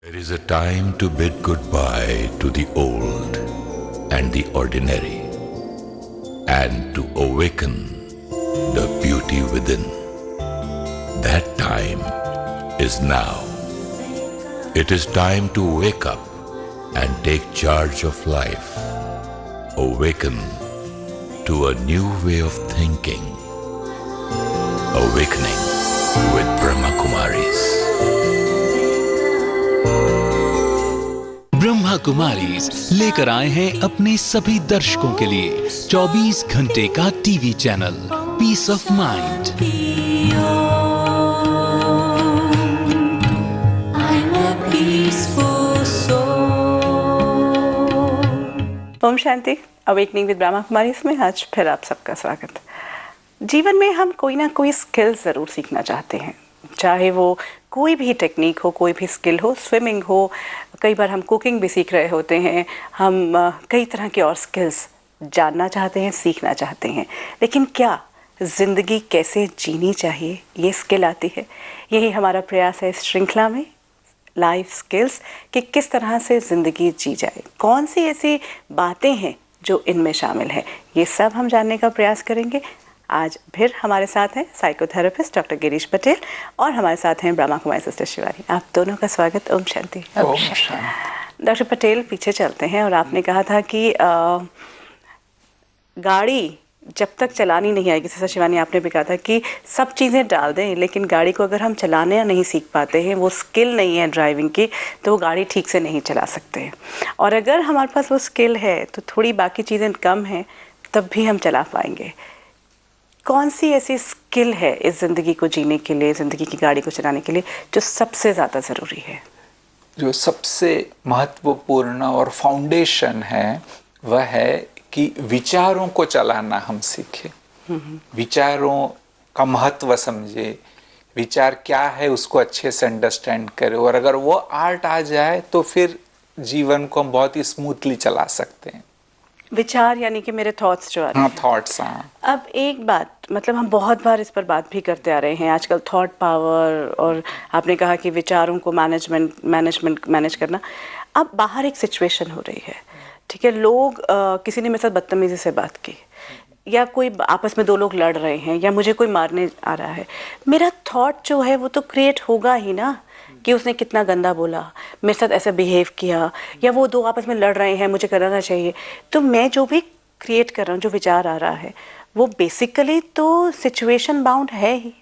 There is a time to bid goodbye to the old and the ordinary, and to awaken the beauty within. That time is now. It is time to wake up and take charge of life. Awaken to a new way of thinking. Awakening with Brahma Kumaris. Brahma Kumaris लेकर आए हैं अपने सभी दर्शकों के लिए 24 घंटे का TV channel peace of mind. ओम शांति। अवेकनिंग विद ब्रह्मा कुमारीज में आज फिर आप सबका स्वागत। जीवन में हम कोई ना कोई स्किल ज़रूर सीखना चाहते हैं, चाहे वो कोई भी टेक्निक हो, कोई भी स्किल हो, स्विमिंग हो, कई बार हम कुकिंग भी सीख रहे होते हैं, हम कई तरह के और स्किल्स जानना चाहते हैं, सीखना चाहते हैं। लेकिन क्या ज़िंदगी कैसे जीनी चाहिए ये स्किल आती है? यही हमारा प्रयास है इस श्रृंखला में, लाइफ स्किल्स, कि किस तरह से ज़िंदगी जी जाए, कौन सी ऐसी बातें हैं जो इनमें शामिल है, ये सब हम जानने का प्रयास करेंगे। आज फिर हमारे साथ हैं साइकोथेरेपिस्ट डॉक्टर गिरीश पटेल और हमारे साथ हैं ब्रह्मा कुमारी सिस्टर शिवानी। आप दोनों का स्वागत। ओम शांति। डॉक्टर पटेल, पीछे चलते हैं। और आपने कहा था कि गाड़ी जब तक चलानी नहीं आएगी, सिस्टर शिवानी आपने भी कहा था कि सब चीज़ें डाल दें, लेकिन गाड़ी को अगर हम चलाने नहीं सीख पाते हैं, वो स्किल नहीं है ड्राइविंग की, तो वो गाड़ी ठीक से नहीं चला सकते हैं। और अगर हमारे पास वो स्किल है तो थोड़ी बाकी चीज़ें कम हैं तब भी हम चला पाएंगे। कौन सी ऐसी स्किल है इस ज़िंदगी को जीने के लिए, ज़िंदगी की गाड़ी को चलाने के लिए, जो सबसे ज़्यादा ज़रूरी है? जो सबसे महत्वपूर्ण और फाउंडेशन है वह है कि विचारों को चलाना हम सीखें। विचारों का महत्व समझे, विचार क्या है उसको अच्छे से अंडरस्टैंड करें, और अगर वो आर्ट आ जाए तो फिर जीवन को हम बहुत ही स्मूथली चला सकते हैं। विचार यानी कि मेरे थॉट्स जो आ रहे हैं। थॉट्स। हाँ। अब एक बात, मतलब हम बहुत बार इस पर बात भी करते आ रहे हैं आजकल, थॉट पावर, और आपने कहा कि विचारों को मैनेज करना। अब बाहर एक सिचुएशन हो रही है, ठीक है, लोग किसी ने मेरे साथ बदतमीजी से बात की, या कोई आपस में दो लोग लड़ रहे हैं, या मुझे कोई मारने आ रहा है, मेरा थॉट जो है वो तो क्रिएट होगा ही ना, कि उसने कितना गंदा बोला, मेरे साथ ऐसा बिहेव किया, या वो दो आपस में लड़ रहे हैं, मुझे करना चाहिए। तो मैं जो भी क्रिएट कर रहा हूँ, जो विचार आ रहा है, वो बेसिकली तो सिचुएशन बाउंड है ही।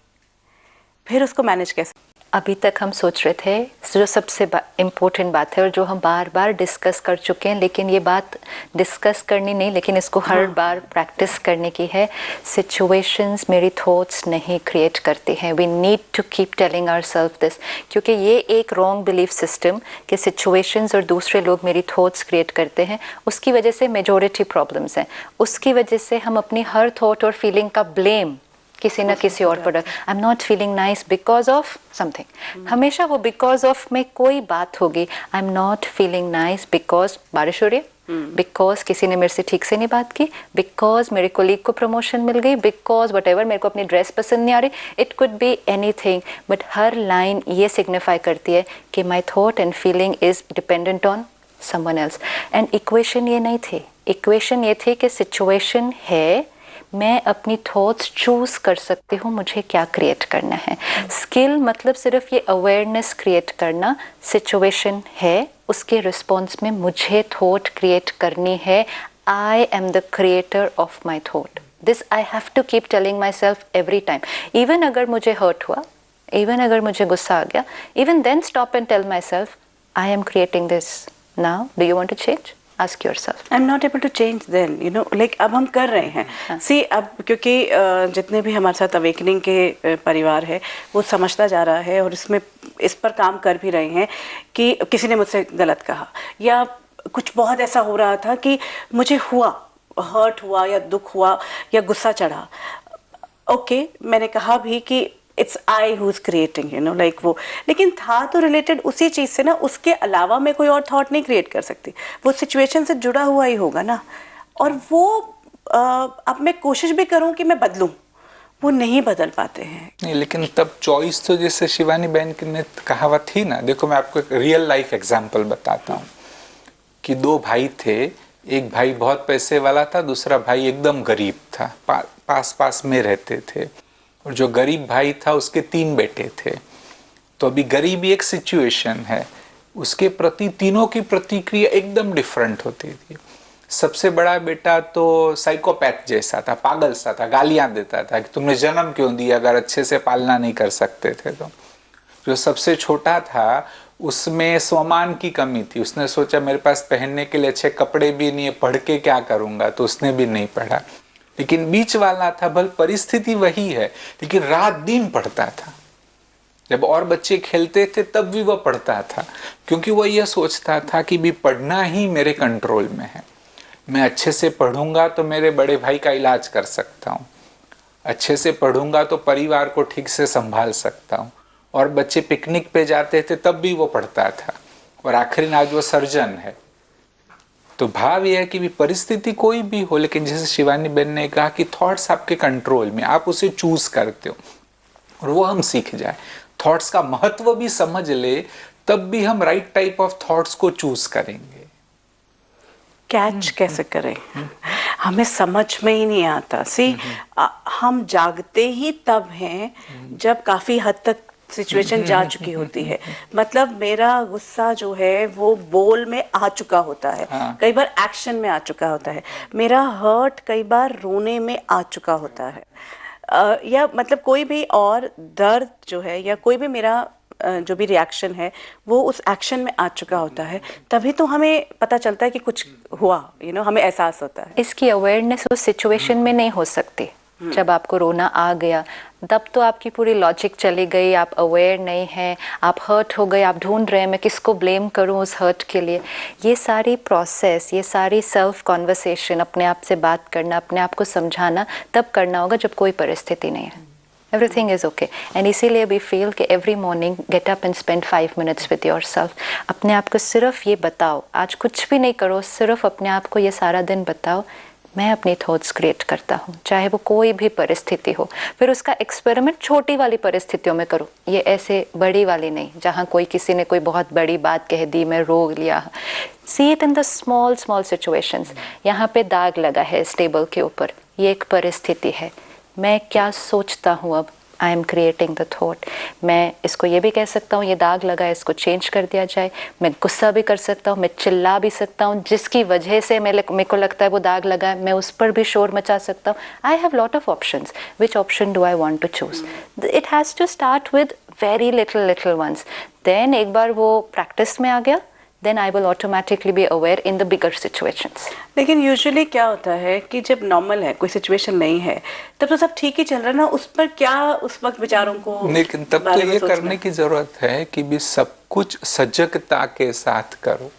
फिर उसको मैनेज कैसे? अभी तक हम सोच रहे थे जो सबसे इम्पोर्टेंट बात है और जो हम बार बार डिस्कस कर चुके हैं, लेकिन ये बात डिस्कस करनी नहीं, लेकिन इसको हर बार प्रैक्टिस करने की है। सिचुएशंस मेरी थॉट्स नहीं क्रिएट करते हैं। We need to keep telling ourself this, क्योंकि ये एक रॉन्ग बिलीफ सिस्टम कि सिचुएशंस और दूसरे लोग मेरी थॉट्स क्रिएट करते हैं, उसकी वजह से मेजॉरिटी प्रॉब्लम्स हैं। उसकी वजह से हम अपनी हर थॉट और फीलिंग का ब्लेम किसी न किसी और पर, I am not feeling nice because of something. हमेशा वो बिकॉज ऑफ में कोई बात होगी। I am not feeling nice because बारिश हो रही है, बिकॉज किसी ने मेरे से ठीक से नहीं बात की, बिकॉज मेरे कोलीग को प्रमोशन मिल गई, बिकॉज वटेवर मेरे को अपनी ड्रेस पसंद नहीं आ रही। It could be anything, but her line ये सिग्निफाई करती है कि my thought and feeling is dependent on someone else. And equation ये नहीं थी, इक्वेशन ये थी कि सिचुएशन है, मैं अपनी थॉट्स चूज कर सकती हूँ मुझे क्या क्रिएट करना है। स्किल मतलब सिर्फ ये अवेयरनेस क्रिएट करना। सिचुएशन है, उसके रिस्पॉन्स में मुझे थॉट क्रिएट करनी है। I am the creator of my thought. This I have to keep telling myself every time. Even अगर मुझे हर्ट हुआ, इवन अगर मुझे गुस्सा आ गया, even then stop and tell myself I am creating this now, do you want to change? Ask yourself. I'm not able to change then, you know, like अब हम कर रहे हैं। See, अब क्योंकि जितने भी हमारे साथ अवेकनिंग के परिवार है, वो समझता जा रहा है और इसमें इस पर काम कर भी रहे हैं कि किसी ने मुझसे गलत कहा, या कुछ बहुत ऐसा हो रहा था कि मुझे हुआ, हर्ट हुआ, या दुख हुआ, या गुस्सा चढ़ा। ओके, मैंने कहा भी कि it's I who is creating, you know, like वो, लेकिन था तो रिलेटेड उसी चीज़ से ना, उसके अलावा मैं कोई और थॉट नहीं क्रिएट कर सकती, वो सिचुएशन से जुड़ा हुआ ही होगा ना। और वो अब मैं कोशिश भी करूं कि मैं बदलूं, वो नहीं बदल पाते हैं। नहीं, लेकिन तब चॉइस तो जैसे शिवानी बहन की ने कहावत थी ना, देखो मैं आपको एक रियल लाइफ एग्जांपल बताता हूँ कि दो भाई थे, एक भाई बहुत पैसे वाला था, दूसरा भाई एकदम गरीब था, पास पास में रहते थे। और जो गरीब भाई था उसके 3 बेटे थे। तो अभी गरीबी एक सिचुएशन है, उसके प्रति तीनों की प्रतिक्रिया एकदम डिफरेंट होती थी। सबसे बड़ा बेटा तो साइकोपैथ जैसा था, पागल सा था, गालियां देता था कि तुमने जन्म क्यों दिया अगर अच्छे से पालना नहीं कर सकते थे तो। जो सबसे छोटा था उसमें स्वमान की कमी थी, उसने सोचा मेरे पास पहनने के लिए अच्छे कपड़े भी नहीं है, पढ़ के क्या करूंगा, तो उसने भी नहीं पढ़ा। लेकिन बीच वाला था, भले परिस्थिति वही है लेकिन रात दिन पढ़ता था। जब और बच्चे खेलते थे तब भी वह पढ़ता था, क्योंकि वह यह सोचता था कि भी पढ़ना ही मेरे कंट्रोल में है। मैं अच्छे से पढ़ूंगा तो मेरे बड़े भाई का इलाज कर सकता हूँ, अच्छे से पढ़ूंगा तो परिवार को ठीक से संभाल सकता हूँ। और बच्चे पिकनिक पे जाते थे तब भी वो पढ़ता था, और आखिरी आज वो सर्जन है। तो भाव यह है कि भी परिस्थिति कोई भी हो, लेकिन जैसे शिवानी बहन ने कहा कि थॉट्स आपके कंट्रोल में, आप उसे चूज करते हो, और वो हम सीख जाए, थॉट्स का महत्व भी समझ ले, तब भी हम राइट टाइप ऑफ थॉट्स को चूज करेंगे। कैच कैसे करें, हमें समझ में ही नहीं आता। हम जागते ही तब हैं जब काफी हद तक सिचुएशन जा चुकी होती है। मतलब मेरा गुस्सा जो है वो बोल में आ चुका होता है, कई बार एक्शन में आ चुका होता है, मेरा हर्ट कई बार रोने में आ चुका होता है, या मतलब कोई भी और दर्द जो है या कोई भी मेरा जो भी रिएक्शन है वो उस एक्शन में आ चुका होता है। तभी तो हमें पता चलता है कि कुछ हुआ, हमें एहसास होता है। इसकी अवेयरनेस उस सिचुएशन में नहीं हो सकती। जब आपको रोना आ गया तब तो आपकी पूरी लॉजिक चली गई, आप अवेयर नहीं हैं, आप हर्ट हो गए, आप ढूंढ रहे हैं मैं किसको ब्लेम करूं उस हर्ट के लिए। ये सारी प्रोसेस, ये सारी सेल्फ कॉन्वर्सेशन, अपने आप से बात करना, अपने आप को समझाना तब करना होगा जब कोई परिस्थिति नहीं है। Everything is okay. And इसीलिए we feel कि every morning get up and spend 5 minutes with yourself. अपने आप को सिर्फ ये बताओ, आज कुछ भी नहीं करो, सिर्फ अपने आप को ये सारा दिन बताओ, मैं अपनी थॉट्स क्रिएट करता हूँ, चाहे वो कोई भी परिस्थिति हो। फिर उसका एक्सपेरिमेंट छोटी वाली परिस्थितियों में करो, ये ऐसे बड़ी वाली नहीं, जहाँ कोई किसी ने कोई बहुत बड़ी बात कह दी, मैं रो लिया। See it in the small situations. यहाँ पे दाग लगा है इस टेबल के ऊपर, ये एक परिस्थिति है, मैं क्या सोचता हूँ अब, आई एम क्रिएटिंग द थॉट। मैं इसको ये भी कह सकता हूँ ये दाग लगा है, इसको चेंज कर दिया जाए। मैं गुस्सा भी कर सकता हूँ, मैं चिल्ला भी सकता हूँ, जिसकी वजह से मेरे को लगता है वो दाग लगा है, मैं उस पर भी शोर मचा सकता हूँ। I have lot of options, which option do I want to choose. It has to start with very little ones. Then एक बार वो प्रैक्टिस में आ गया, then I will automatically be aware in the bigger situations. लेकिन usually क्या होता है कि जब नॉर्मल है, कोई सिचुएशन नहीं है, तब तो सब ठीक ही चल रहा है ना, उस पर क्या उस वक्त विचारों को, लेकिन तब तो ये करने की जरूरत है कि भी सब कुछ सजगता के साथ करो।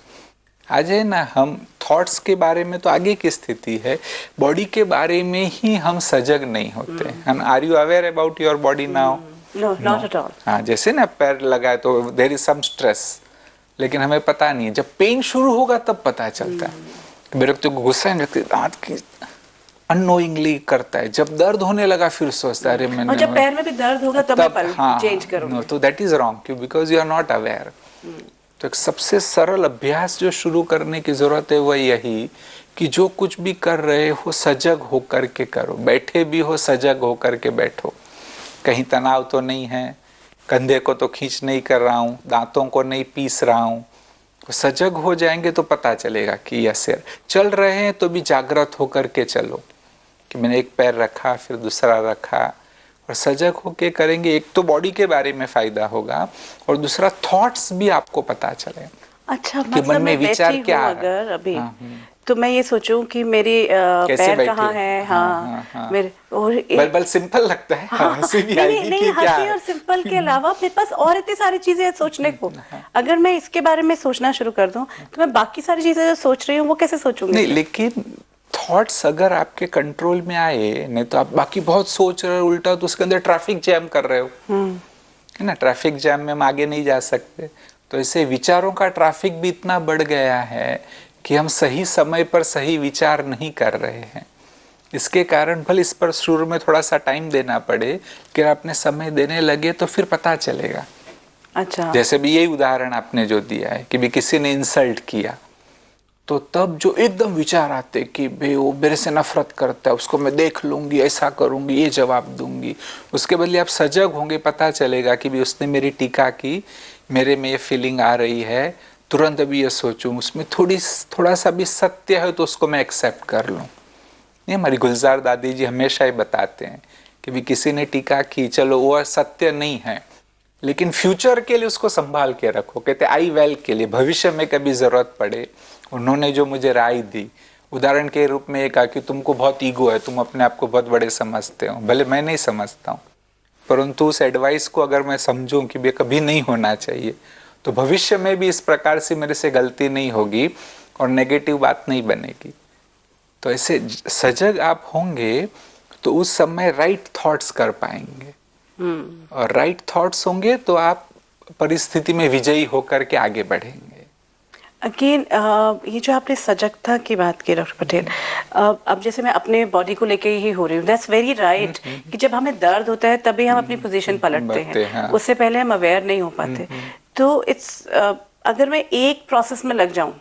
आज है ना, हम थॉट्स के बारे में तो आगे की स्थिति है, बॉडी के बारे में ही हम सजग नहीं होते। Are you aware about your body now? No, not at all. हाँ, जैसे ना पैर लगाए तो देयर इज सम स्ट्रेस, लेकिन हमें पता नहीं है। जब पेन शुरू होगा तब पता चलता है। मेरे को गुस्सा नहीं लगती, दांत की अननोइंगली करता है। जब दर्द होने लगा फिर सोचता है अरे मैंने, और जब पैर में भी दर्द होगा तब मैं चेंज करूंगा। तो दैट इज रॉन्ग, क्यों? Because you are not aware. तो एक सबसे सरल अभ्यास जो शुरू करने की जरूरत है वह यही कि जो कुछ भी कर रहे हो सजग होकर के करो, बैठे भी हो सजग होकर के बैठो। कहीं तनाव तो नहीं है, कंधे को तो खींच नहीं कर रहा हूँ, दांतों को नहीं पीस रहा हूँ। तो सजग हो जाएंगे तो पता चलेगा कि यस यार, चल रहे हैं तो भी जागृत होकर के चलो कि मैंने एक पैर रखा फिर दूसरा रखा, और सजग होके करेंगे। एक तो बॉडी के बारे में फायदा होगा और दूसरा थॉट्स भी आपको पता चले। अच्छा, कि मन में विचार क्या है अगर अभी तो मैं ये सोचूं कि मेरी पैर कहाँ है। हाँ, मेरे और बल सिंपल लगता है। हंसी भी आएगी कि क्या हंसी और सिंपल के अलावा मेरे पास और इतनी सारी चीजें हैं सोचने को। अगर मैं इसके बारे में सोचना शुरू कर दूं तो मैं बाकी सारी चीजें जो सोच रही हूँ वो कैसे सोचूंगी? नहीं, लेकिन थॉट्स अगर आपके कंट्रोल में आए, नहीं तो आप बाकी बहुत सोच रहे हो उल्टा, तो उसके अंदर ट्रैफिक जैम कर रहे हो, है ना। ट्रैफिक जैम में हम आगे नहीं जा सकते। तो ऐसे विचारों का ट्रैफिक भी इतना बढ़ गया है कि हम सही समय पर सही विचार नहीं कर रहे हैं। इसके कारण भले इस पर शुरू में थोड़ा सा टाइम देना पड़े, कि आपने समय देने लगे तो फिर पता चलेगा। अच्छा, जैसे भी यही उदाहरण आपने जो दिया है कि भी किसी ने इंसल्ट किया, तो तब जो एकदम विचार आते कि बे वो मेरे से नफरत करता है, उसको मैं देख लूंगी, ऐसा करूंगी, ये जवाब दूंगी, उसके बदले आप सजग होंगे, पता चलेगा कि भी उसने मेरी टीका की, मेरे में ये फीलिंग आ रही है, तुरंत अभी ये सोचूं उसमें थोड़ा सा भी सत्य है तो उसको मैं एक्सेप्ट कर लूं। ये हमारी गुलजार दादी जी हमेशा ही बताते हैं कि भी किसी ने टीका की, चलो वो सत्य नहीं है, लेकिन फ्यूचर के लिए उसको संभाल के रखो। कहते आई वेल के लिए, भविष्य में कभी जरूरत पड़े, उन्होंने जो मुझे राय दी, उदाहरण के रूप में ये कहा कि तुमको बहुत ईगो है, तुम अपने आप को बहुत बड़े समझते हो, भले मैं नहीं समझता हूँ, परंतु उस एडवाइस को अगर मैं समझूं कि ये कभी नहीं होना चाहिए, तो भविष्य में भी इस प्रकार से मेरे से गलती नहीं होगी और नेगेटिव बात नहीं बनेगी। तो ऐसे सजग आप होंगे तो उस समय राइट थॉट्स कर पाएंगे, और राइट थॉट्स होंगे तो आप परिस्थिति में विजयी होकर के आगे बढ़ेंगे। अगेन ये जो आपने सजगता की बात की डॉक्टर पटेल, अब जैसे मैं अपने बॉडी को लेके ही हो रही हूँ, दैट्स वेरी राइट कि जब हमें दर्द होता है तभी हम अपनी पोजीशन पलटते हैं, हाँ। उससे पहले हम अवेयर नहीं हो पाते। तो इट्स अगर मैं एक प्रोसेस में लग जाऊं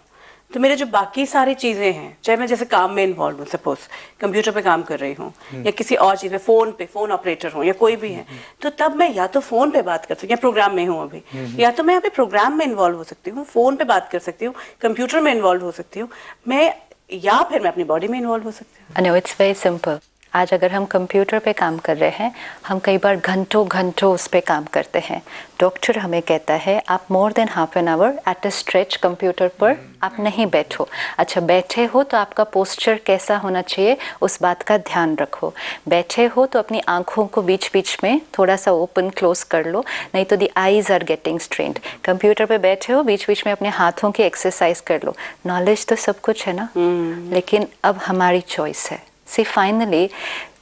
तो मेरे जो बाकी सारी चीजें हैं, चाहे मैं जैसे काम में इन्वॉल्व हूँ, सपोज कंप्यूटर पे काम कर रही हूँ या किसी और चीज में, फोन ऑपरेटर हूँ या कोई भी है, तो तब मैं या तो फोन पे बात कर सकती हूँ, या प्रोग्राम में हूँ अभी, या तो मैं अभी प्रोग्राम में इन्वॉल्व हो सकती हूँ, फोन पे बात कर सकती हूँ, कंप्यूटर में इन्वॉल्व हो सकती हूँ मैं, या फिर मैं अपनी बॉडी में इन्वॉल्व हो सकती हूँ। No, it's very simple. आज अगर हम कंप्यूटर पे काम कर रहे हैं, हम कई बार घंटों उस पे काम करते हैं। डॉक्टर हमें कहता है आप more than half an hour at a stretch computer पर आप नहीं बैठो। अच्छा, बैठे हो तो आपका पोस्चर कैसा होना चाहिए, उस बात का ध्यान रखो। बैठे हो तो अपनी आंखों को बीच बीच में थोड़ा सा ओपन क्लोज कर लो, नहीं तो the eyes are getting strained. Computer पे बैठे हो, बीच बीच में अपने हाथों की एक्सरसाइज कर लो। नॉलेज तो सब कुछ है ना, लेकिन अब हमारी चॉइस है। फाइनली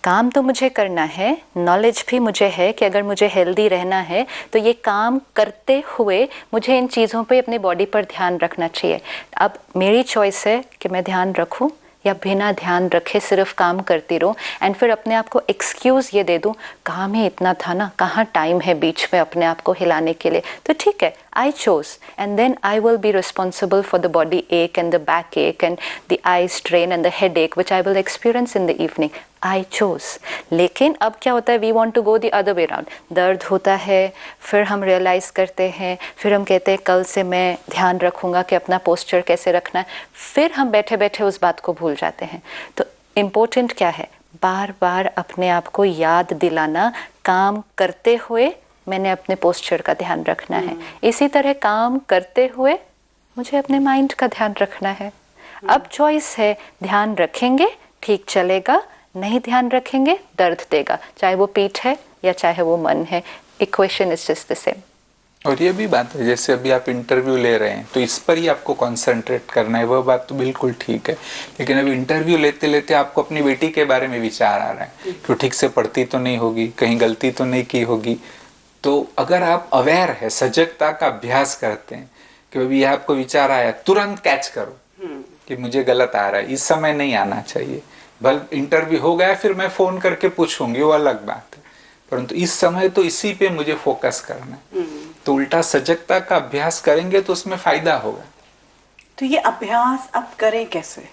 काम तो मुझे करना है, नॉलेज भी मुझे है कि अगर मुझे हेल्दी रहना है तो ये काम करते हुए मुझे इन चीज़ों पे अपनी बॉडी पर ध्यान रखना चाहिए। अब मेरी चॉइस है कि मैं ध्यान रखूं या बिना ध्यान रखे सिर्फ काम करती रहूं, एंड फिर अपने आप को एक्सक्यूज़ ये दे दूं, काम ही इतना था ना, कहाँ टाइम है बीच में अपने आप को हिलाने के लिए। तो ठीक है, I chose, and then I will be responsible for the body ache and the back ache and the eye strain and the headache which I will experience in the evening. I chose. लेकिन अब क्या होता है, we want to go the other way around. दर्द होता है, फिर हम रियलाइज़ करते हैं, फिर हम कहते हैं कल से मैं ध्यान रखूँगा कि अपना पोस्चर कैसे रखना है, फिर हम बैठे बैठे उस बात को भूल जाते हैं। तो इम्पोर्टेंट क्या है, बार बार अपने आप को याद दिलाना, काम करते हुए मैंने अपने पोस्चर का ध्यान रखना है, इसी तरह काम करते हुए मुझे अपने माइंड का ध्यान रखना है। अब चॉइस है, ध्यान रखेंगे ठीक चलेगा, नहीं ध्यान रखेंगे दर्द देगा, चाहे वो पीठ है या चाहे वो मन है। Equation is just the same. और ये भी बात है, जैसे अभी आप इंटरव्यू ले रहे हैं तो इस पर ही आपको कंसंट्रेट करना है, वह बात तो बिल्कुल ठीक है, लेकिन अभी इंटरव्यू लेते लेते आपको अपनी बेटी के बारे में विचार आ रहा है कि ठीक से पढ़ती तो नहीं होगी, कहीं गलती तो नहीं की होगी। तो अगर आप अवेयर है, सजगता का अभ्यास करते हैं कि अभी यह आपको विचार आया, तुरंत कैच करो कि मुझे गलत आ रहा है, इस समय नहीं आना चाहिए। भले इंटरव्यू हो गया फिर मैं फोन करके पूछूंगी, वो अलग बात है, परंतु इस समय तो इसी पे मुझे फोकस करना है। तो उल्टा सजगता का अभ्यास करेंगे तो उसमें फायदा होगा। तो ये अभ्यास अब करें कैसे?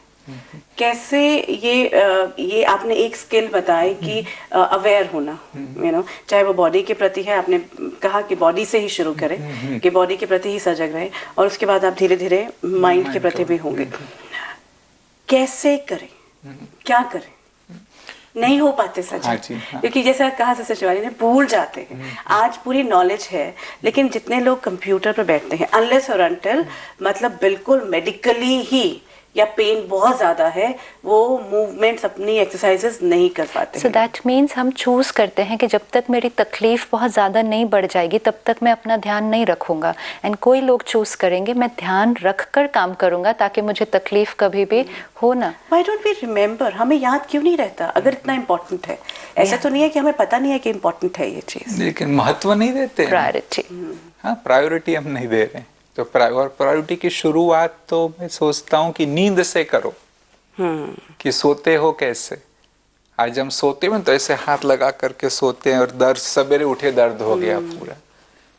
कैसे ये आपने एक स्किल बताई कि अवेयर होना, चाहे वो बॉडी के प्रति है, आपने कहा कि बॉडी से ही शुरू करें, कि बॉडी के प्रति ही सजग रहे, और उसके बाद आप धीरे धीरे माइंड के प्रति भी होंगे। कैसे करें, क्या करें? नहीं हो पाते सजग, क्योंकि जैसा कहा सिस्टर शिवानी ने, भूल जाते हैं। आज पूरी नॉलेज है, लेकिन जितने लोग कंप्यूटर पर बैठते हैं, अनलेस और अनटिल मतलब बिल्कुल मेडिकली ही या पेन बहुत ज्यादा है, वो मूवमेंट्स अपनी एक्सरसाइजेस नहीं कर पाते। सो दैट मीन्स हम चूज करते हैं कि जब तक मेरी तकलीफ बहुत ज्यादा नहीं बढ़ जाएगी तब तक मैं अपना ध्यान नहीं रखूंगा। एंड कोई लोग चूज करेंगे मैं ध्यान रख कर काम करूंगा ताकि मुझे तकलीफ कभी भी हो ना। Why don't we remember? हमें याद क्यों नहीं रहता अगर इतना इम्पोर्टेंट है? ऐसा तो नहीं है कि हमें पता नहीं है कि इम्पोर्टेंट है ये चीज, लेकिन महत्व नहीं देते, प्रायोरिटी। हाँ, प्रायोरिटी हम नहीं दे रहे। तो प्रायोरिटी की शुरुआत तो मैं सोचता हूँ कि नींद से करो, कि सोते हो कैसे, आज हम सोते हैं तो ऐसे हाथ लगा करके सोते हैं और दर्द, सवेरे उठे दर्द हो गया पूरा,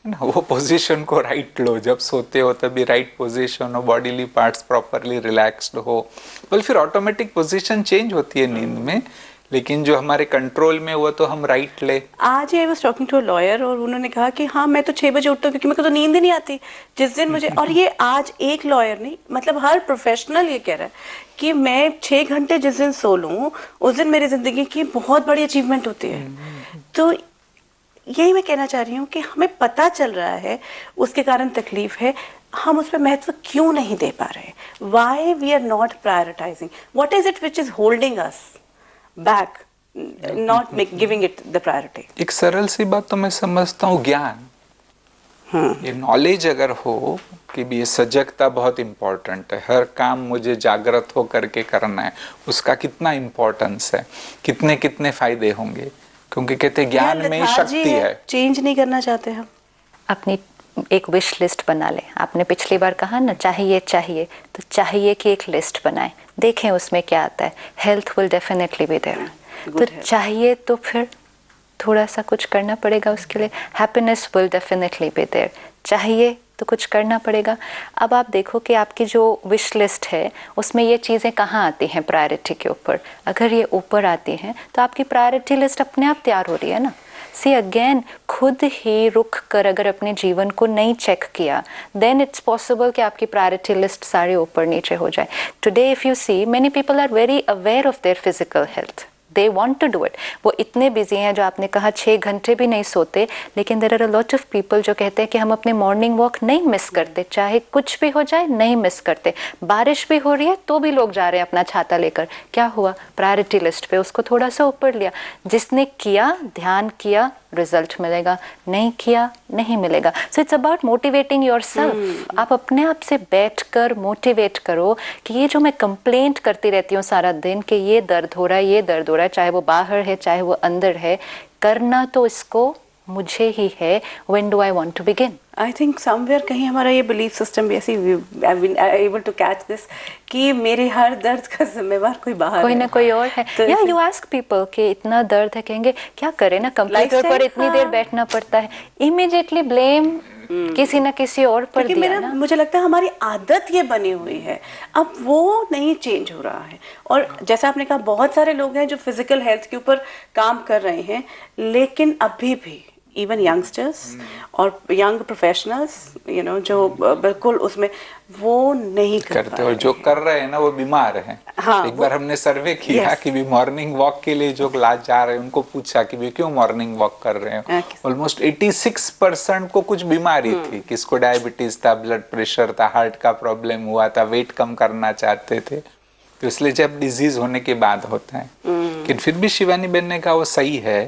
है ना। वो पोजीशन को राइट लो, जब सोते हो तभी राइट पोजीशन हो, बॉडीली पार्ट्स प्रॉपरली रिलैक्स्ड हो, तो फिर ऑटोमेटिक पोजीशन चेंज होती है नींद में। लेकिन जो हमारे कंट्रोल में वो तो हम राइट ले। आज I was talking to a lawyer और उन्होंने कहा कि हाँ मैं तो 6 बजे उठता हूँ क्योंकि मेरे को तो नींद ही नहीं आती जिस दिन मुझे। और ये आज एक लॉयर नहीं, मतलब हर प्रोफेशनल ये कह रहा है कि मैं 6 घंटे जिस दिन सो लूँ उस दिन मेरी जिंदगी की बहुत बड़ी अचीवमेंट होती है। तो यही मैं कहना चाह रही हूँ कि हमें पता चल रहा है उसके कारण तकलीफ है, हम उस पर महत्व क्यों नहीं दे पा रहे? Why we are not prioritising? What is it which is holding us back, not giving it the priority? एक सरल सी बात तो मैं समझता हूँ, ज्ञान, ये नॉलेज अगर हो कि भी ये सजगता बहुत इम्पोर्टेंट है, हर काम मुझे जागृत हो करके करना है, उसका कितना इम्पोर्टेंस है, कितने कितने फायदे होंगे, क्योंकि कहते हैं ज्ञान में ही शक्ति है। चेंज नहीं करना चाहते हम। अपनी एक विश लिस्ट बना लें। आपने पिछली बार कहा ना चाहिए चाहिए, तो चाहिए की एक लिस्ट बनाएं, देखें उसमें क्या आता है। Health will definitely be there, तो चाहिए तो फिर थोड़ा सा कुछ करना पड़ेगा उसके लिए। Happiness will definitely be there, चाहिए तो कुछ करना पड़ेगा। अब आप देखो कि आपकी जो विश लिस्ट है उसमें ये चीज़ें कहाँ आती हैं प्रायोरिटी के ऊपर। अगर ये ऊपर आती हैं तो आपकी प्रायोरिटी लिस्ट अपने आप तैयार हो रही है ना। सी अगेन, खुद ही रुक कर अगर अपने जीवन को नहीं चेक किया, देन इट्स पॉसिबल कि आपकी प्रायोरिटी लिस्ट सारे ऊपर नीचे हो जाए। Today if you see, many people are very aware of their physical health, they want to do it. वो इतने बिजी हैं, जो आपने कहा 6 घंटे भी नहीं सोते, लेकिन there are a lot of people जो कहते हैं कि हम अपने मॉर्निंग वॉक नहीं मिस करते, चाहे कुछ भी हो जाए नहीं मिस करते। बारिश भी हो रही है तो भी लोग जा रहे हैं अपना छाता लेकर। क्या हुआ? प्रायोरिटी लिस्ट पे उसको थोड़ा सा ऊपर लिया। जिसने किया, ध्यान किया, रिजल्ट मिलेगा, नहीं किया नहीं मिलेगा। So it's about motivating yourself. आप अपने आप से बैठकर मोटिवेट करो कि ये जो मैं कंप्लेंट करती रहती हूँ सारा दिन कि ये दर्द हो रहा है, ये दर्द हो रहा है, चाहे वो बाहर है चाहे वो अंदर है, करना तो इसको मुझे ही है। When do I want to begin? I think somewhere कहीं हमारा ये बिलीफ सिस्टम भी ऐसी, I been able to catch this कि मेरे हर दर्द का जिम्मेवार कोई बाहर कोई ना कोई और है। तो या यू आस्क पीपल कि इतना दर्द है, कहेंगे क्या करें ना, कंप्यूटर पर इतनी देर बैठना पड़ता है। इमीडिएटली ब्लेम किसी ना किसी और पर दिया ना। मुझे लगता है हमारी आदत ये बनी हुई है, अब वो नहीं चेंज हो रहा है। और जैसा आपने कहा, बहुत सारे लोग हैं जो फिजिकल हेल्थ के ऊपर काम कर रहे हैं, लेकिन अभी भी इवन यंगस्टर्स और यंग प्रोफेशनल्स जो बिल्कुल उसमें वो नहीं करते, और जो कर रहे हैं ना वो बीमार हैं। हाँ, एक बार हमने सर्वे किया कि भी मॉर्निंग वॉक के लिए जो जा रहे हैं उनको पूछा कि भी क्यों मॉर्निंग वॉक कर रहे हैं। ऑलमोस्ट 86% को कुछ बीमारी थी, किसको डायबिटीज था, ब्लड प्रेशर था, हार्ट का प्रॉब्लम हुआ था, वेट कम करना चाहते थे। तो इसलिए जब डिजीज होने के बाद होता है। लेकिन फिर भी शिवानी बहन ने कहा वो सही है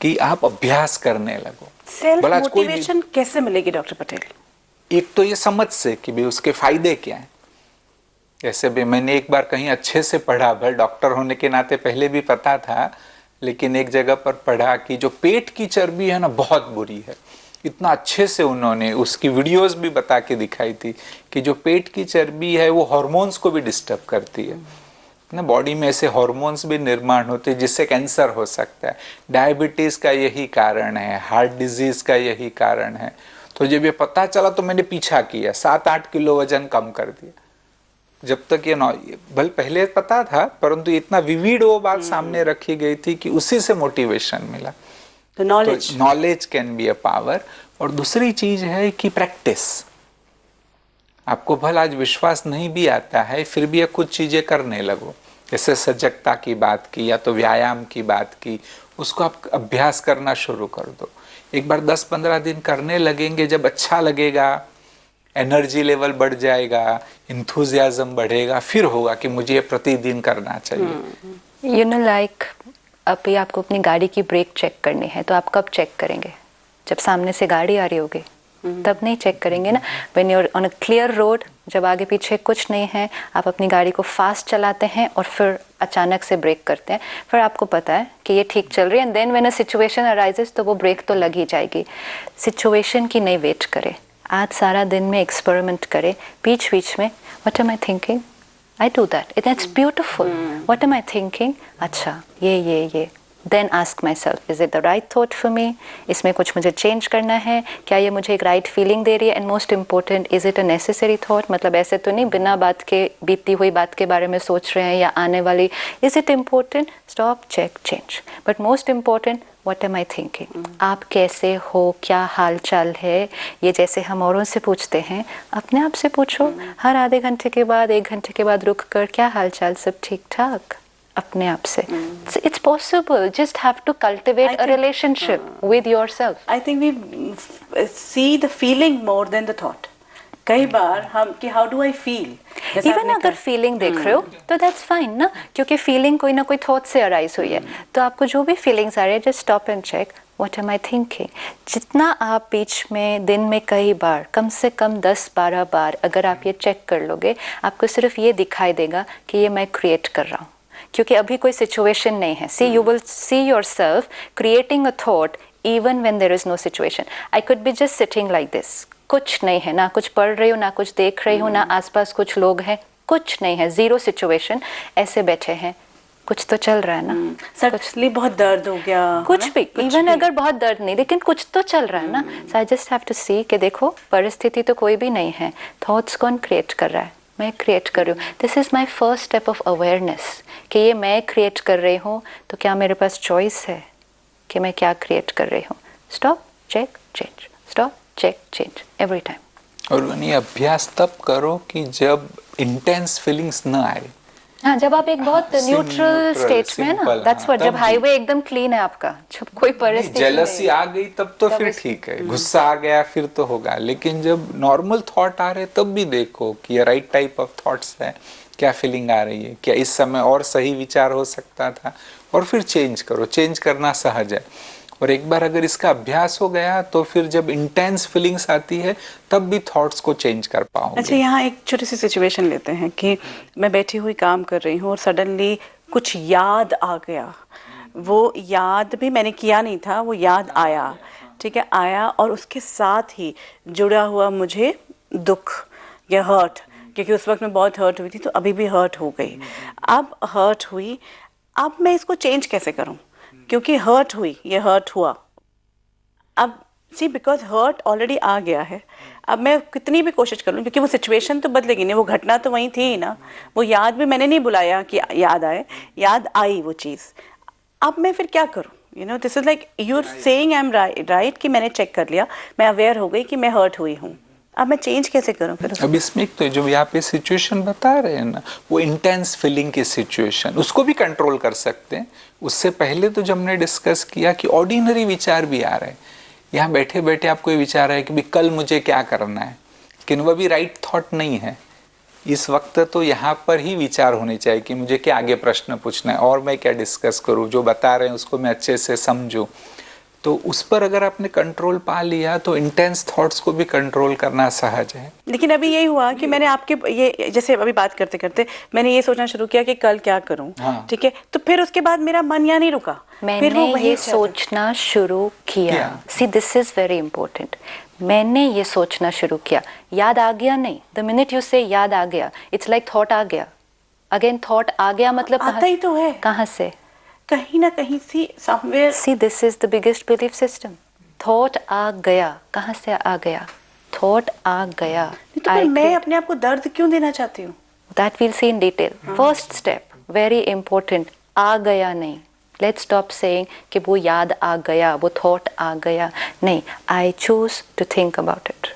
कि आप अभ्यास करने लगो। सेल्फ मोटिवेशन कैसे मिलेगी डॉक्टर पटेल? एक तो ये समझ से कि भी उसके फायदे क्या हैं। जैसे भी मैंने एक बार कहीं अच्छे से पढ़ा, भाई डॉक्टर होने के नाते पहले भी पता था, लेकिन एक जगह पर पढ़ा कि जो पेट की चर्बी है ना बहुत बुरी है। इतना अच्छे से उन्होंने उसकी वीडियोस भी बता के दिखाई थी कि जो पेट की चर्बी है वो हार्मोन्स को भी डिस्टर्ब करती है ना। बॉडी में ऐसे हार्मोन्स भी निर्माण होते हैं जिससे कैंसर हो सकता है। डायबिटीज का यही कारण है, हार्ट डिजीज का यही कारण है। तो जब ये पता चला तो मैंने पीछा किया, 7-8 किलो वजन कम कर दिया। जब तक ये बल पहले पता था, परंतु इतना विविड वो बात सामने रखी गई थी कि उसी से मोटिवेशन मिला। तो knowledge can be a power. और दूसरी चीज है कि प्रैक्टिस। आपको भला आज विश्वास नहीं भी आता है, फिर भी कुछ चीजें करने लगो। जैसे सजगता की बात की या तो व्यायाम की बात की, उसको आप अभ्यास करना शुरू कर दो। एक बार 10-15 दिन करने लगेंगे, जब अच्छा लगेगा, एनर्जी लेवल बढ़ जाएगा, इंथुजियाज्म बढ़ेगा, फिर होगा कि मुझे प्रतिदिन करना चाहिए। यू नो लाइक अभी आपको अपनी गाड़ी की ब्रेक चेक करनी है, तो आप कब चेक करेंगे? जब सामने से गाड़ी आ रही होगी, तब नहीं चेक करेंगे ना। When you are on a clear road, जब आगे पीछे कुछ नहीं है, आप अपनी गाड़ी को फास्ट चलाते हैं और फिर अचानक से ब्रेक करते हैं, फिर आपको पता है कि ये ठीक चल रही है, and then when a situation arises तो वो ब्रेक तो लग ही जाएगी। सिचुएशन की नहीं वेट करें, आज सारा दिन में एक्सपेरिमेंट करें, बीच बीच में what am I thinking, I do that. That's beautiful. What am I thinking? अच्छा ये. Then ask myself, is it the right thought for me? इसमें कुछ मुझे change करना है? क्या ये मुझे एक right feeling दे रही है? And most important, is it a necessary thought? मतलब ऐसे तो नहीं बिना बात के बीती हुई बात के बारे में सोच रहे हैं या आने वाली. Is it important? Stop, check, change. But most important, what am I thinking? आप कैसे हो? क्या हाल चाल है? ये जैसे हम औरों से पूछते हैं, अपने आप से पूछो. हर आधे घंटे के बाद, 1 घंटे के बाद रुक कर क्या हाल चाल, सब ठीक ठाक? अपने आप से. It's possible. Just have to cultivate a relationship with yourself. I think we see the feeling more than the thought. कई बार हम कि how do I feel? Even अगर फीलिंग देख रहे हो तो दैट्स फाइन ना, क्योंकि फीलिंग कोई ना कोई थॉट से अराइज हुई है. तो आपको जो भी फीलिंग्स आ रही है, just stop and check what am I thinking. जितना आप बीच में दिन में कई बार, कम से कम 10-12 बार अगर आप ये चेक कर लोगे, आपको सिर्फ ये दिखाई देगा कि ये मैं क्रिएट कर रहा हूँ, क्योंकि अभी कोई सिचुएशन नहीं है. See you will see yourself creating a thought even when there is no situation. I could be just sitting like this, कुछ नहीं है, ना कुछ पढ़ रही हूँ, ना कुछ देख रही हूँ, ना आसपास कुछ लोग हैं, कुछ नहीं है, जीरो सिचुएशन, ऐसे बैठे हैं. कुछ तो चल रहा है ना. सडनली बहुत दर्द हो गया, कुछ भी, इवन अगर बहुत दर्द नहीं, लेकिन कुछ तो चल रहा है ना. सो आई जस्ट हैव टू सी कि देखो परिस्थिति तो कोई भी नहीं है, थॉट्स कौन क्रिएट कर रहा है? मैं क्रिएट कर रही हूँ. This is my first step of awareness कि ये मैं क्रिएट कर रही हूँ. तो क्या मेरे पास चॉइस है कि मैं क्या क्रिएट कर रही हूँ? Stop, check, change. Stop, check, change every time. और ये अभ्यास तब करो कि जब इंटेंस फीलिंग्स न आए. हाँ, जब आप एक बहुत न्यूट्रल स्टेट में है ना, दैट्स व्हाट. जब हाईवे एकदम क्लीन है आपका, जब कोई परिस्थिति जेलसी आ गई तब तो फिर ठीक है, गुस्सा आ गया फिर तो होगा. लेकिन जब नॉर्मल थॉट आ रहे तब भी देखो कि ये राइट टाइप ऑफ थॉट्स है, क्या फीलिंग आ रही है, क्या इस समय और सही विचार हो सकता था, और फिर चेंज करो. चेंज करना सहज है. और एक बार अगर इसका अभ्यास हो गया तो फिर जब इंटेंस फीलिंग्स आती है तब भी थॉट्स को चेंज कर पाओगे. अच्छा, यहाँ एक छोटी सी सिचुएशन लेते हैं कि मैं बैठी हुई काम कर रही हूँ और सडनली कुछ याद आ गया. वो याद भी मैंने किया नहीं था, वो याद आया. ठीक है, आया, और उसके साथ ही जुड़ा हुआ मुझे दुख या हर्ट, क्योंकि उस वक्त मैं बहुत हर्ट हुई थी, तो अभी भी हर्ट हो गई. अब हर्ट हुई, अब मैं इसको चेंज कैसे करूँ? क्योंकि हर्ट हुई, ये हर्ट हुआ. अब सी, बिकॉज हर्ट ऑलरेडी आ गया है. अब मैं कितनी भी कोशिश कर लूँ, क्योंकि वो सिचुएशन तो बदलेगी नहीं, वो घटना तो वहीं थी ही ना. वो याद भी मैंने नहीं बुलाया कि याद आए, याद आई वो चीज़. अब मैं फिर क्या करूँ? You know, this is like you are saying I am right कि मैंने चेक कर लिया, मैं अवेयर हो गई कि मैं हर्ट हुई हूँ. अब मैं चेंज कैसे करूँ फिर? अब इसमें तो जो यहाँ पे सिचुएशन बता रहे हैं ना, वो इंटेंस फीलिंग की सिचुएशन, उसको भी कंट्रोल कर सकते हैं. उससे पहले तो जब हमने डिस्कस किया कि ऑर्डिनरी विचार भी आ रहे हैं. यहाँ बैठे बैठे आपको ये विचार है कि भी कल मुझे क्या करना है, लेकिन वह भी राइट थॉट नहीं है. इस वक्त तो यहाँ पर ही विचार होने चाहिए कि मुझे क्या आगे प्रश्न पूछना है और मैं क्या डिस्कस करूँ, जो बता रहे हैं उसको मैं अच्छे से समझूँ. तो उस पर अगर आपने कंट्रोल पा लिया तो इंटेंस थॉट्स को भी कंट्रोल करना सहज है. लेकिन अभी यही हुआ कि मैंने आपके ये जैसे अभी बात करते करते मैंने ये सोचना शुरू किया कि कल क्या करूं. हाँ. ठीक है, तो फिर उसके बाद मेरा मन यहाँ नहीं रुका, मैंने ये सोचना शुरू किया. सी, दिस इज वेरी इंपॉर्टेंट. मैंने ये सोचना शुरू किया. याद आ गया नहीं. द मिनट यू से याद आ गया, इट्स लाइक थॉट आ गया. अगेन थॉट आ गया मतलब आता ही तो है. कहाँ से? कहीं ना कहीं see somewhere. See, this is the biggest belief system. Thought आ गया, कहाँ से आ गया? थॉट आ गया. तो मैं अपने आप को दर्द क्यों देना चाहती हूँ? That will see in detail. First step very important. आ गया नहीं. लेट्स स्टॉप सेइंग कि वो याद आ गया, वो थॉट आ गया. नहीं, I choose to think about it.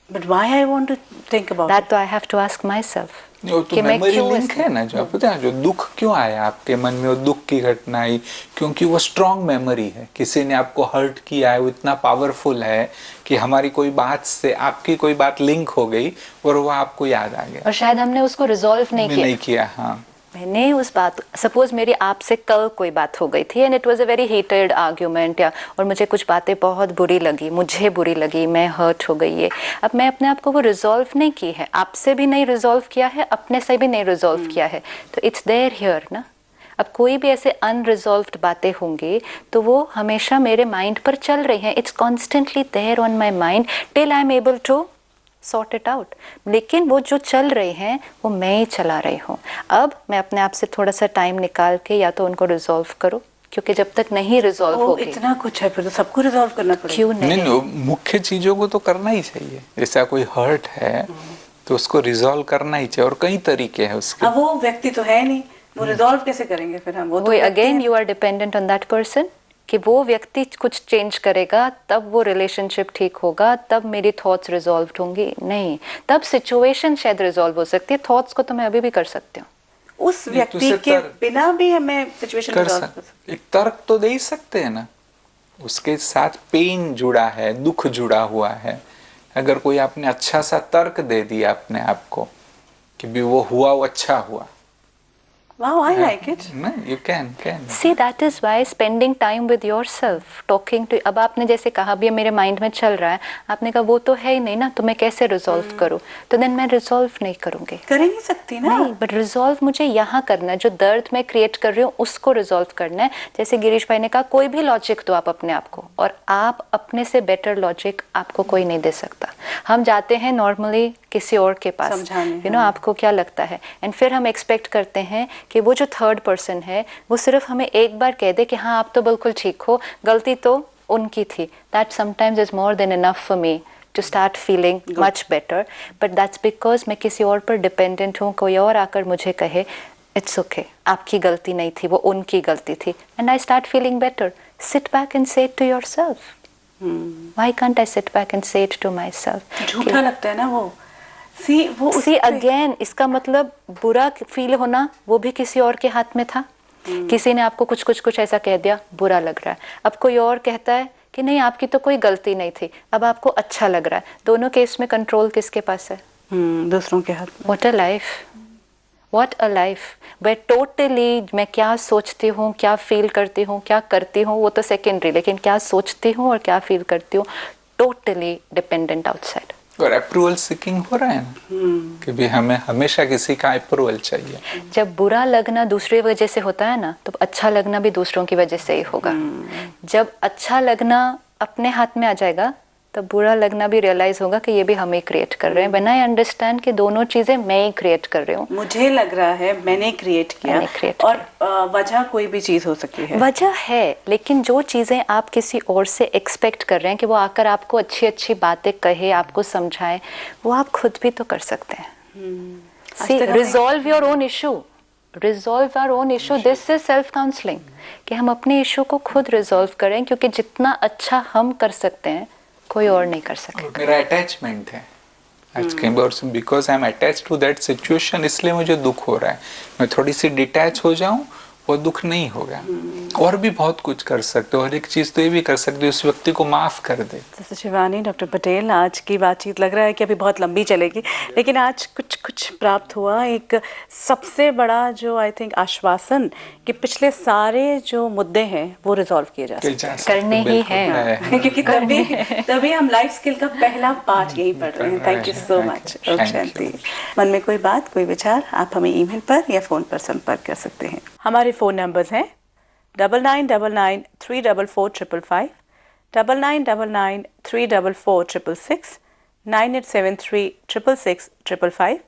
But why I want to think about that I have to ask myself. वो तो मेमोरी लिंक है ना, जो पता है, जो दुख क्यों आया आपके मन में, वो दुख की घटना आई क्योंकि वो स्ट्रॉन्ग मेमोरी है. किसी ने आपको हर्ट किया है, वो इतना पावरफुल है कि हमारी कोई बात से आपकी कोई बात लिंक हो गई और वो आपको याद आ गया. और शायद हमने उसको रिजॉल्व नहीं किया. हाँ, मैंने उस बात, सपोज मेरी आपसे कल कोई बात हो गई थी and it was a very heated argument, या और मुझे कुछ बातें बहुत बुरी लगी, मुझे बुरी लगी, मैं हर्ट हो गई है. अब मैं अपने आप को वो रिजॉल्व नहीं की है, आपसे भी नहीं रिजॉल्व किया है, अपने से भी नहीं रिजॉल्व किया है. तो इट्स देयर हियर ना. अब कोई भी ऐसे अनरिजॉल्व्ड बातें होंगी तो वो हमेशा मेरे माइंड पर चल रही हैं. It's constantly there on my mind till I am able to sort it out. लेकिन वो जो चल रहे हैं वो मैं ही चला रही हूँ। अब मैं अपने आप से थोड़ा सा टाइम निकाल के या तो उनको रिजॉल्व करो, क्योंकि जब तक नहीं रिजॉल्व होगी, इतना कुछ है फिर तो सबको रिजॉल्व करना पड़ेगा। क्यों नहीं, नहीं? मुख्य चीजों को तो करना ही चाहिए। जैसा कोई हर्ट है तो उसको रिजॉल्व करना ही चाहिए, और कई तरीके हैं उसके। अब वो व्यक्ति तो है नहीं, वो रिजॉल्व कैसे करेंगे फिर हम? वो तो again you are dependent on that person, कि वो व्यक्ति कुछ चेंज करेगा तब वो रिलेशनशिप ठीक होगा, तब मेरी थॉट्स रिजॉल्व होंगी। नहीं, तब सिचुएशन शायद रिजॉल्व हो सकती है, थॉट्स को तो मैं अभी भी कर सकती हूँ। उस व्यक्ति के बिना भी हमें सिचुएशन कर रिजॉल्व सकते। एक तर्क तो दे ही सकते हैं ना, उसके साथ पेन जुड़ा है, दुख जुड़ा हुआ है। अगर कोई आपने अच्छा सा तर्क दे दिया अपने आप को कि भी वो हुआ, वो अच्छा हुआ। Wow, I like it. No, you can. See, that is why spending time with yourself, talking to. अब आपने जैसे कहा भी मेरे माइंड में चल रहा है, आपने कहा वो तो है ही नहीं ना, तो मैं कैसे रिजॉल्व करूँ? तो देन मैं रिजॉल्व नहीं करूँगी। कर ही नहीं सकती ना। नहीं, बट रिजॉल्व मुझे यहाँ करना है, जो दर्द मैं क्रिएट कर रही हूँ उसको रिजॉल्व करना है। जैसे गिरीश भाई ने कहा, कोई भी लॉजिक दो आप अपने आप को, और आप अपने से बेटर लॉजिक आपको कोई नहीं दे सकता। हम जाते हैं नॉर्मली किसी और के पास, यू नो, आपको क्या लगता है, एंड फिर हम एक्सपेक्ट करते हैं कि वो जो थर्ड पर्सन है वो सिर्फ हमें एक बार कह दे कि हाँ आप तो बिल्कुल ठीक हो, गलती तो उनकी थी। That sometimes is more than enough for me to start feeling much better, but that's because मैं किसी और पर डिपेंडेंट हूँ। कोई और आकर मुझे कहे इट्स ओके, आपकी गलती नहीं थी, वो उनकी गलती थी, and I start feeling better. Sit back and say it to yourself, why can't I sit back and say it to myself? झूठा लगता है ना वो। सी अगेन, इसका मतलब बुरा फील होना वो भी किसी और के हाथ में था। किसी ने आपको कुछ ऐसा कह दिया, बुरा लग रहा है। अब कोई और कहता है कि नहीं आपकी तो कोई गलती नहीं थी, अब आपको अच्छा लग रहा है। दोनों केस में कंट्रोल किसके पास है? दूसरों के हाथ में। What a life, what a life. Way totally मैं क्या सोचती हूँ, क्या फील करती हूँ, क्या करती हूँ, वो तो सेकेंडरी, लेकिन क्या सोचती हूँ और क्या फील करती हूँ टोटली डिपेंडेंट आउटसाइड। और अप्रूवल सीकिंग हो रहा है ना, कि भी हमें हमेशा किसी का अप्रूवल चाहिए। जब बुरा लगना दूसरे वजह से होता है ना, तो अच्छा लगना भी दूसरों की वजह से ही होगा। जब अच्छा लगना अपने हाथ में आ जाएगा, तब बुरा लगना भी रियलाइज होगा कि ये भी हम ही क्रिएट कर रहे हैं। व्हेन आई अंडरस्टैंड कि दोनों चीजें मैं ही क्रिएट कर रही हूँ, मुझे लग रहा है मैंने क्रिएट किया, और वजह कोई भी चीज हो सकती है। वजह है, लेकिन जो चीजें आप किसी और से एक्सपेक्ट कर रहे हैं कि वो आकर आपको अच्छी अच्छी बातें कहे, आपको समझाए, वो आप खुद भी तो कर सकते हैं। Resolve your own issue, resolve our own issue. This is self counselling, कि हम अपने इशू को खुद रिजॉल्व करें, क्योंकि जितना अच्छा हम कर सकते हैं कोई और नहीं कर सकता। मेरा अटैचमेंट है आज कई बार, because I am attach to that situation, इसलिए मुझे दुख हो रहा है। मैं थोड़ी सी डिटैच हो जाऊं, वो दुख नहीं होगा। और भी बहुत कुछ कर सकते हो, और एक चीज तो ये भी कर सकते हो, उस व्यक्ति को माफ कर दे। शिवानी, डॉक्टर पटेल, आज की बातचीत लग रहा है कि अभी बहुत लंबी चलेगी, लेकिन आज कुछ प्राप्त हुआ। एक सबसे बड़ा जो आई थिंक आश्वासन कि पिछले सारे जो मुद्दे हैं वो रिजॉल्व किए जा सकते हैं, करने ही हैं, क्योंकि तभी हम लाइफ स्किल का पहला पार्ट यही पढ़ रहे हैं। Thank you so much. शांति, मन में कोई बात, कोई विचार, आप हमें ईमेल पर या फोन पर संपर्क कर सकते हैं। हमारे फोन नंबर्स हैं 9999 344 555, 9999 344 666, 9873 666 555